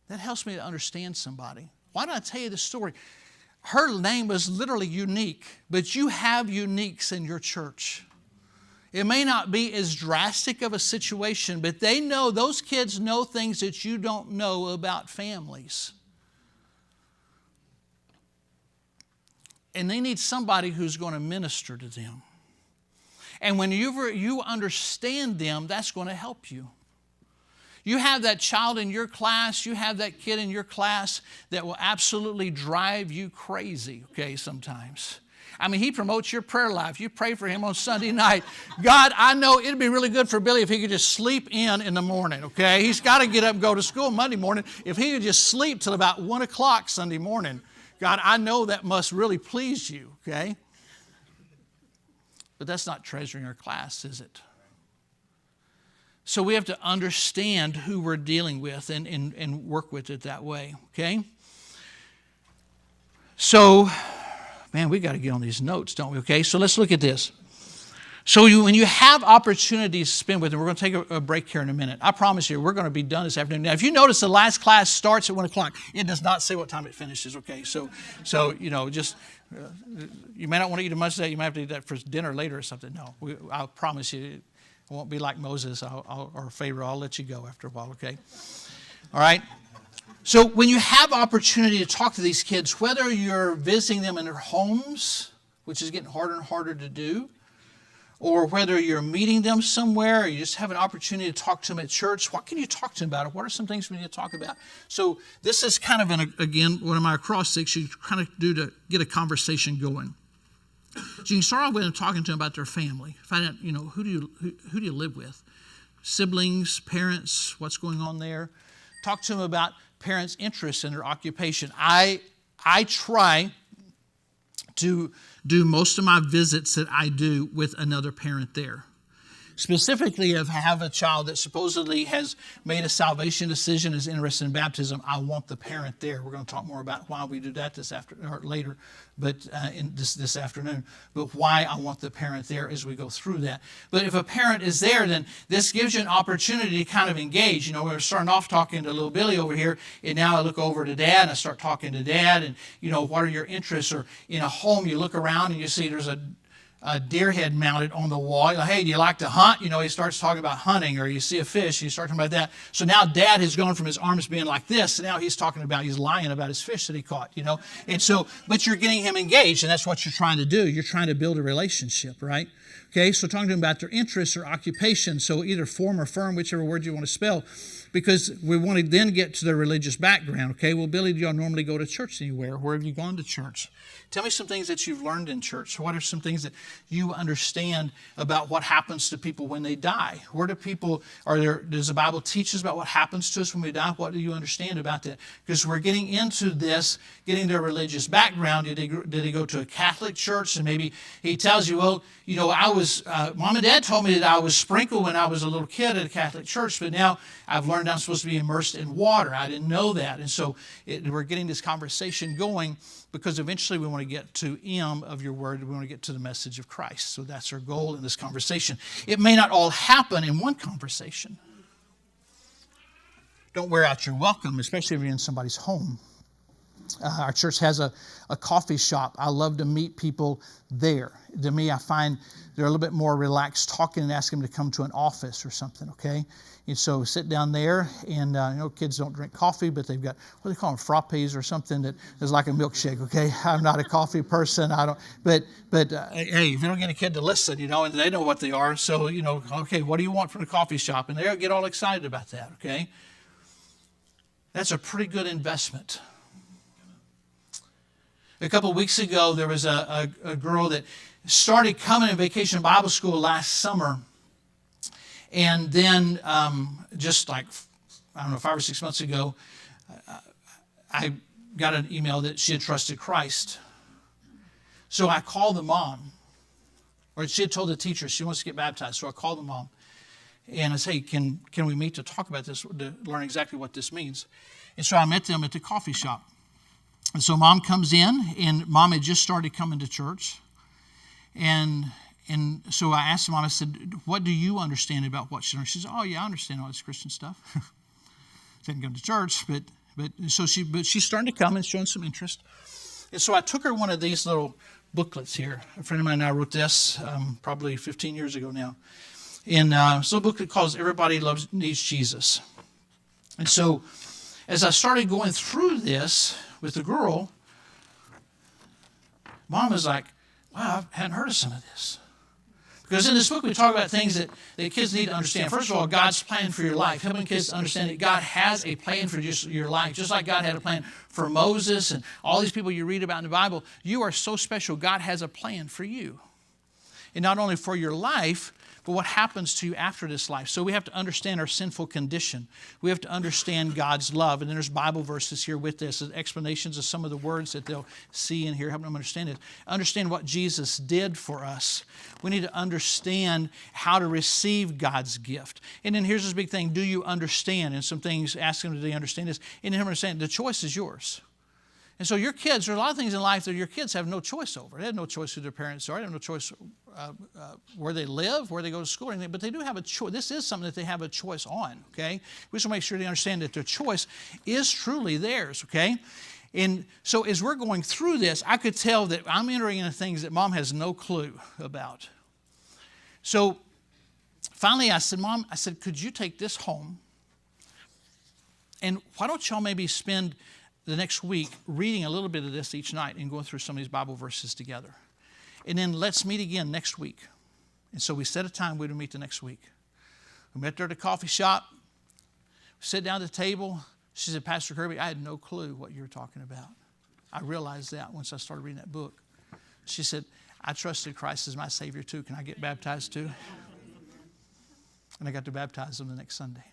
That helps me to understand somebody. Why did I tell you this story? Her name was literally Unique, but you have uniques in your church. It may not be as drastic of a situation, but those kids know things that you don't know about families. And they need somebody who's going to minister to them. And when you understand them, that's going to help you. You have that child in your class, you have that kid in your class that will absolutely drive you crazy, okay, sometimes. I mean, he promotes your prayer life. You pray for him on Sunday night. God, I know it'd be really good for Billy if he could just sleep in the morning, okay? He's got to get up and go to school Monday morning. If he could just sleep till about 1 o'clock Sunday morning, God, I know that must really please you, okay? But that's not treasuring our class, is it? So we have to understand who we're dealing with and work with it that way, okay? So, man, we got to get on these notes, don't we? Okay, so let's look at this. So when you have opportunities to spend with them, we're going to take a break here in a minute. I promise you, we're going to be done this afternoon. Now, if you notice, the last class starts at 1 o'clock. It does not say what time it finishes, okay? So just, you may not want to eat as much of that. You might have to eat that for dinner later or something. No, I promise you, it won't be like Moses or Pharaoh. I'll let you go after a while, okay? All right? So when you have opportunity to talk to these kids, whether you're visiting them in their homes, which is getting harder and harder to do, or whether you're meeting them somewhere or you just have an opportunity to talk to them at church, what can you talk to them about? What are some things we need to talk about? So this is kind of, again, one of my acrostics you kind of do to get a conversation going. So you can start off with them talking to them about their family. Find out, who do you live with? Siblings, parents, what's going on there? Talk to them about parents' interests in their occupation. I try to do most of my visits that I do with another parent there. Specifically, if I have a child that supposedly has made a salvation decision, is interested in baptism, I want the parent there. We're going to talk more about why we do that later, but in this afternoon. But why I want the parent there as we go through that. But if a parent is there, then this gives you an opportunity to kind of engage. We're starting off talking to little Billy over here, and now I look over to Dad and I start talking to Dad, and what are your interests? Or in a home, you look around and you see there's a deer head mounted on the wall. Hey, do you like to hunt? He starts talking about hunting, or you see a fish, you start talking about that. So now Dad has gone from his arms being like this, and now he's lying about his fish that he caught, And so, but you're getting him engaged, and that's what you're trying to do. You're trying to build a relationship, right? Okay, so talking to them about their interests or occupation, so either form or firm, whichever word you want to spell, because we want to then get to their religious background. Okay, well, Billy, do y'all normally go to church anywhere? Where have you gone to church? Tell me some things that you've learned in church. What are some things that you understand about what happens to people when they die? Does the Bible teach us about what happens to us when we die? What do you understand about that? Because we're getting into this, getting their religious background. Did they go to a Catholic church? And maybe he tells you, well, Mom and Dad told me that I was sprinkled when I was a little kid at a Catholic church, but now I've learned I'm supposed to be immersed in water. I didn't know that. And so we're getting this conversation going, because eventually we want to get to M of your word. We want to get to the message of Christ. So that's our goal in this conversation. It may not all happen in one conversation. Don't wear out your welcome, especially if you're in somebody's home. Our church has a coffee shop. I love to meet people there. To me, I find they're a little bit more relaxed talking and ask them to come to an office or something, okay? And so sit down there, and kids don't drink coffee, but they've got, what do they call them, frappes or something that is like a milkshake, okay? I'm not a coffee person. But hey, if you don't get a kid to listen, and they know what they are, so, okay, what do you want from the coffee shop? And they'll get all excited about that, okay? That's a pretty good investment. A couple of weeks ago, there was a girl that started coming to Vacation Bible School last summer. And then just like, 5 or 6 months ago, I got an email that she had trusted Christ. So I called the mom. Or she had told the teacher she wants to get baptized. So I called the mom. And I said, hey, can we meet to talk about this, to learn exactly what this means? And so I met them at the coffee shop. And so Mom comes in, and Mom had just started coming to church. And so I asked Mom, I said, what do you understand about what she learned? She said, oh, yeah, I understand all this Christian stuff. She didn't come to church, but she's starting to come and showing some interest. And so I took her one of these little booklets here. A friend of mine and I wrote this probably 15 years ago now. And it's a little booklet called Everybody Needs Jesus. And so as I started going through this with the girl, Mom was like, wow, I hadn't heard of some of this. Because in this book, we talk about things that kids need to understand. First of all, God's plan for your life. Helping kids to understand that God has a plan for your life. Just like God had a plan for Moses and all these people you read about in the Bible. You are so special. God has a plan for you. And not only for your life, but what happens to you after this life. So we have to understand our sinful condition. We have to understand God's love. And then there's Bible verses here with this, explanations of some of the words that they'll see in here, helping them understand it. Understand what Jesus did for us. We need to understand how to receive God's gift. And then here's this big thing. Do you understand? And some things, ask them, do they understand this? And then understand the choice is yours. And so your kids, there are a lot of things in life that your kids have no choice over. They have no choice who their parents are. They have no choice where they live, where they go to school, or anything. But they do have a choice. This is something that they have a choice on, okay? We should make sure they understand that their choice is truly theirs, okay? And so as we're going through this, I could tell that I'm entering into things that Mom has no clue about. So finally I said, Mom, could you take this home? And why don't y'all maybe spend the next week reading a little bit of this each night and going through some of these Bible verses together. And then let's meet again next week And so we set a time we would meet the next week. We met there at a coffee shop. We sat down at the table. She said, Pastor Kirby, I had no clue what you were talking about. I realized that once I started reading that book. She said, I trusted Christ as my Savior too. Can I get baptized too? And I got to baptize them the next Sunday.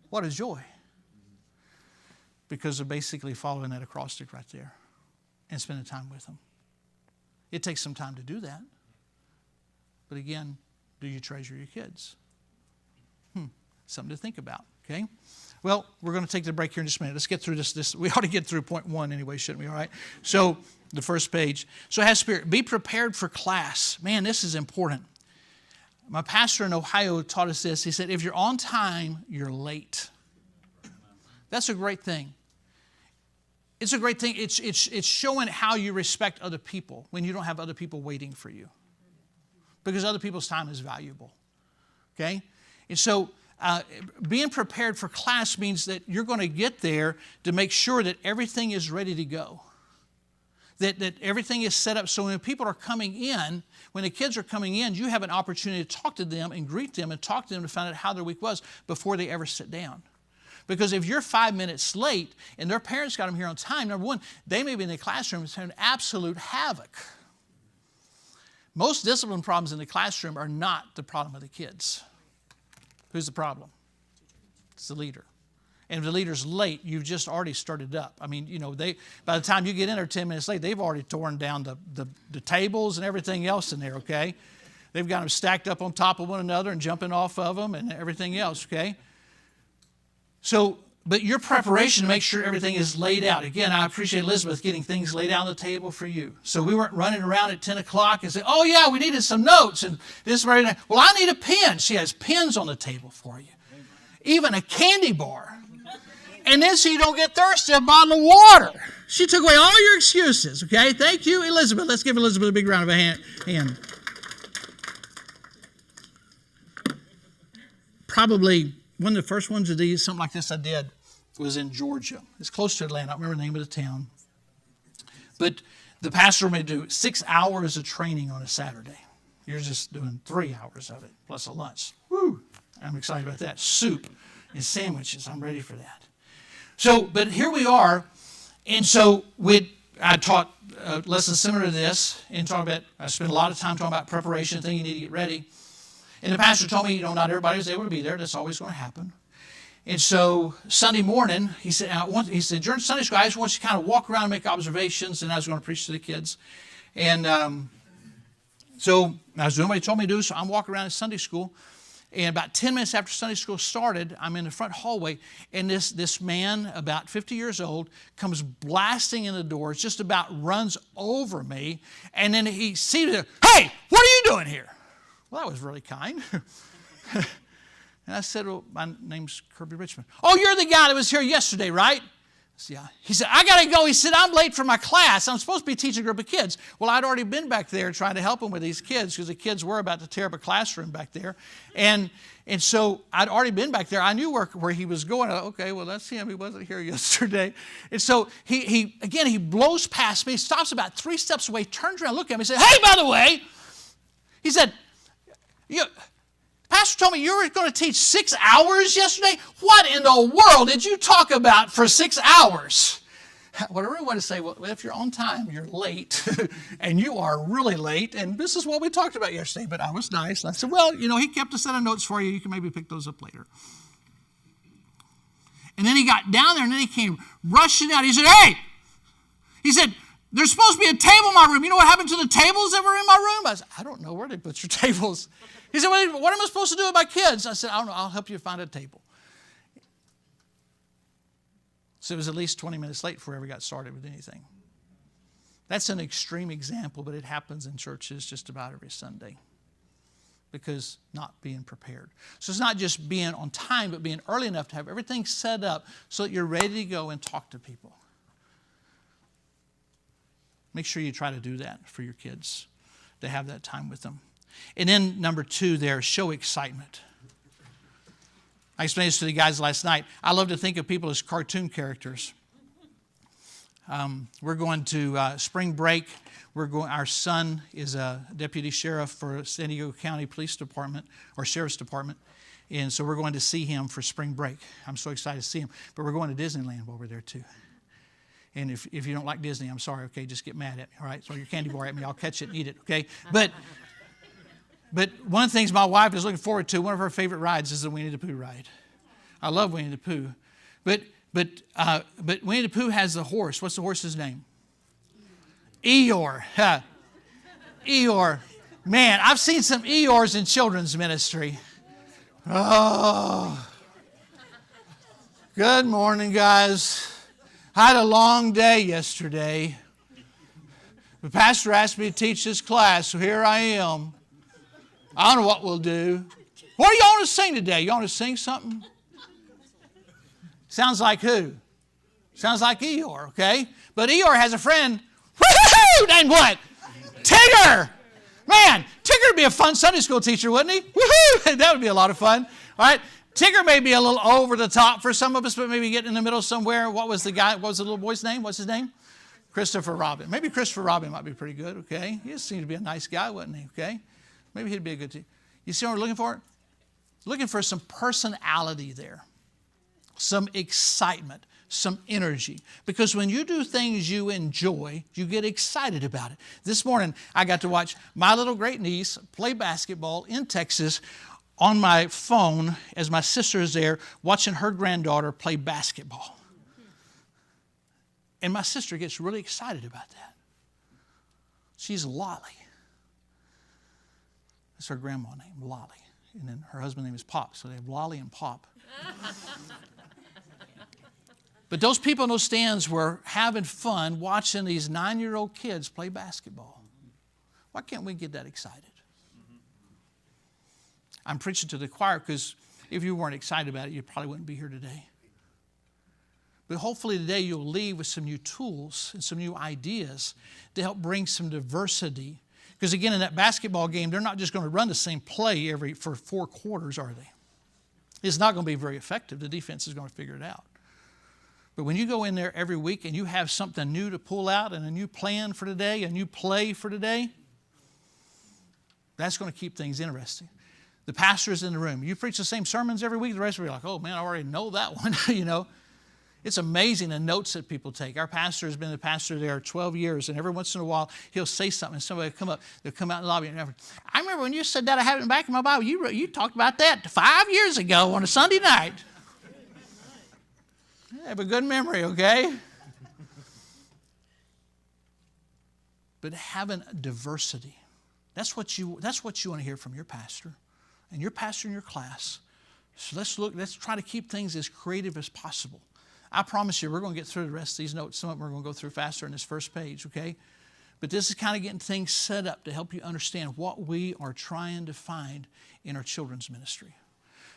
What a joy. Because of basically following that acrostic right there and spending time with them. It takes some time to do that. But again, do you treasure your kids? Something to think about, okay? Well, we're going to take the break here in just a minute. Let's get through this. We ought to get through point 1 anyway, shouldn't we? All right. So the first page. So it has spirit. Be prepared for class. Man, this is important. My pastor in Ohio taught us this. He said, if you're on time, you're late. That's a great thing. It's a great thing. It's showing how you respect other people when you don't have other people waiting for you. Because other people's time is valuable. Okay? And so being prepared for class means that you're going to get there to make sure that everything is ready to go. That everything is set up so when people are coming in, when the kids are coming in, you have an opportunity to talk to them and greet them and talk to them to find out how their week was before they ever sit down. Because if you're 5 minutes late and their parents got them here on time, number one, they may be in the classroom having absolute havoc. Most discipline problems in the classroom are not the problem of the kids. Who's the problem? It's the leader. And if the leader's late, you've just already started up. I mean, by the time you get in there 10 minutes late, they've already torn down the tables and everything else in there, okay? They've got them stacked up on top of one another and jumping off of them and everything else, okay? So, but your preparation to make sure everything is laid out. Again, I appreciate Elizabeth getting things laid out on the table for you. So we weren't running around at 10 o'clock and say, oh yeah, we needed some notes and this very night. Well, I need a pen. She has pens on the table for you. Even a candy bar. And then so you don't get thirsty, a bottle of water. She took away all your excuses, okay? Thank you, Elizabeth. Let's give Elizabeth a big round of a hand. Probably one of the first ones of these, something like this I did, was in Georgia. It's close to Atlanta. I don't remember the name of the town. But the pastor may do 6 hours of training on a Saturday. You're just doing 3 hours of it, plus a lunch. Woo! I'm excited about that. Soup and sandwiches. I'm ready for that. So, but here we are. And so I taught lessons similar to this. And I spent a lot of time talking about preparation, thing you need to get ready. And the pastor told me, not everybody was able to be there. That's always going to happen. And so Sunday morning, he said, during Sunday school, I just want you to kind of walk around and make observations. And I was going to preach to the kids. And so I was doing what he told me to do. So I'm walking around in Sunday school. And about 10 minutes after Sunday school started, I'm in the front hallway, and this man, about 50 years old, comes blasting in the door, just about runs over me, and then he sees me, hey, what are you doing here? Well, that was really kind. And I said, well, my name's Kirby Richmond. Oh, you're the guy that was here yesterday, right? Yeah. He said, I got to go. He said, I'm late for my class. I'm supposed to be teaching a group of kids. Well, I'd already been back there trying to help them with these kids because the kids were about to tear up a classroom back there. And so I'd already been back there. I knew where he was going. Okay, well, that's him. He wasn't here yesterday. And so he blows past me, stops about 3 steps away, turns around, looked at me, and said, hey, by the way, he said, Pastor told me you were going to teach 6 hours yesterday. What in the world did you talk about for 6 hours? What I really want to say, well, if you're on time, you're late, and you are really late, and this is what we talked about yesterday, but I was nice. And I said, well, he kept a set of notes for you. You can maybe pick those up later. And then he got down there, and then he came rushing out. He said, hey! He said, there's supposed to be a table in my room. You know what happened to the tables that were in my room? I said, I don't know where they put your tables. He said, what am I supposed to do with my kids? I said, I don't know. I'll help you find a table. So it was at least 20 minutes late before we ever got started with anything. That's an extreme example, but it happens in churches just about every Sunday because not being prepared. So it's not just being on time, but being early enough to have everything set up so that you're ready to go and talk to people. Make sure you try to do that for your kids, to have that time with them. And then number 2 there, show excitement. I explained this to the guys last night. I love to think of people as cartoon characters. We're going to spring break. Our son is a deputy sheriff for San Diego County Police Department or Sheriff's Department. And so we're going to see him for spring break. I'm so excited to see him. But we're going to Disneyland while we're there too. And if you don't like Disney, I'm sorry, okay? Just get mad at me, all right? Throw your candy bar at me. I'll catch it and eat it, okay? But one of the things my wife is looking forward to, one of her favorite rides is the Winnie the Pooh ride. I love Winnie the Pooh. But Winnie the Pooh has the horse. What's the horse's name? Eeyore. Eeyore. Man, I've seen some Eeyores in children's ministry. Oh. Good morning, guys. I had a long day yesterday. The pastor asked me to teach this class, so here I am. I don't know what we'll do. What do you want to sing today? You want to sing something? Sounds like who? Sounds like Eeyore, okay? But Eeyore has a friend, woo-hoo-hoo, named what? Tigger! Man, Tigger would be a fun Sunday school teacher, wouldn't he? Woo-hoo! That would be a lot of fun. All right? Tigger may be a little over the top for some of us, but maybe get in the middle somewhere. What was the little boy's name? What's his name? Christopher Robin. Maybe Christopher Robin might be pretty good, okay? He seemed to be a nice guy, wasn't he, okay? Maybe he'd be a good teacher. You see what we're looking for? Looking for some personality there, some excitement, some energy. Because when you do things you enjoy, you get excited about it. This morning, I got to watch my little great niece play basketball in Texas on my phone as my sister is there watching her granddaughter play basketball. And my sister gets really excited about that. She's Lolly. That's her grandma name, Lolly. And then her husband's name is Pop, so they have Lolly and Pop. But those people in those stands were having fun watching these 9-year-old kids play basketball. Why can't we get that excited? I'm preaching to the choir because if you weren't excited about it, you probably wouldn't be here today. But hopefully today you'll leave with some new tools and some new ideas to help bring some diversity. Because again, in that basketball game, they're not just going to run the same play for 4 quarters, are they? It's not going to be very effective. The defense is going to figure it out. But when you go in there every week and you have something new to pull out and a new plan for today, a new play for today, that's going to keep things interesting. The pastor is in the room. You preach the same sermons every week. The rest of you are like, oh, man, I already know that one. You know, it's amazing the notes that people take. Our pastor has been the pastor there 12 years, and every once in a while, he'll say something, and somebody will come up. They'll come out in the lobby. And I remember when you said that, I have it back in my Bible. You talked about that 5 years ago on a Sunday night. I have a good memory, okay? But having diversity, that's what you want to hear from your pastor and your pastor in your class. So let's try to keep things as creative as possible. I promise you, we're going to get through the rest of these notes. Some of them we're going to go through faster in this first page, okay? But this is kind of getting things set up to help you understand what we are trying to find in our children's ministry.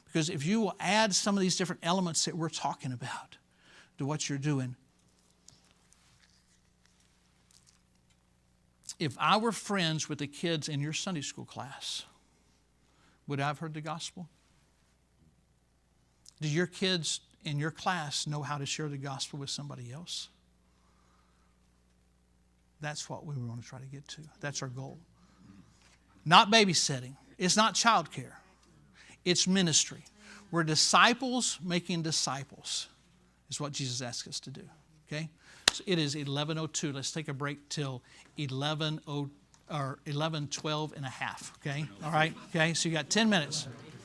Because if you will add some of these different elements that we're talking about to what you're doing, if I were friends with the kids in your Sunday school class, would I have heard the gospel? Do your kids in your class know how to share the gospel with somebody else? That's what we want to try to get to. That's our goal. Not babysitting. It's not childcare. It's ministry. We're disciples making disciples is what Jesus asked us to do. Okay? So it is 11:02. Let's take a break till 11:12 and a half. Okay? All right? Okay? So you got 10 minutes.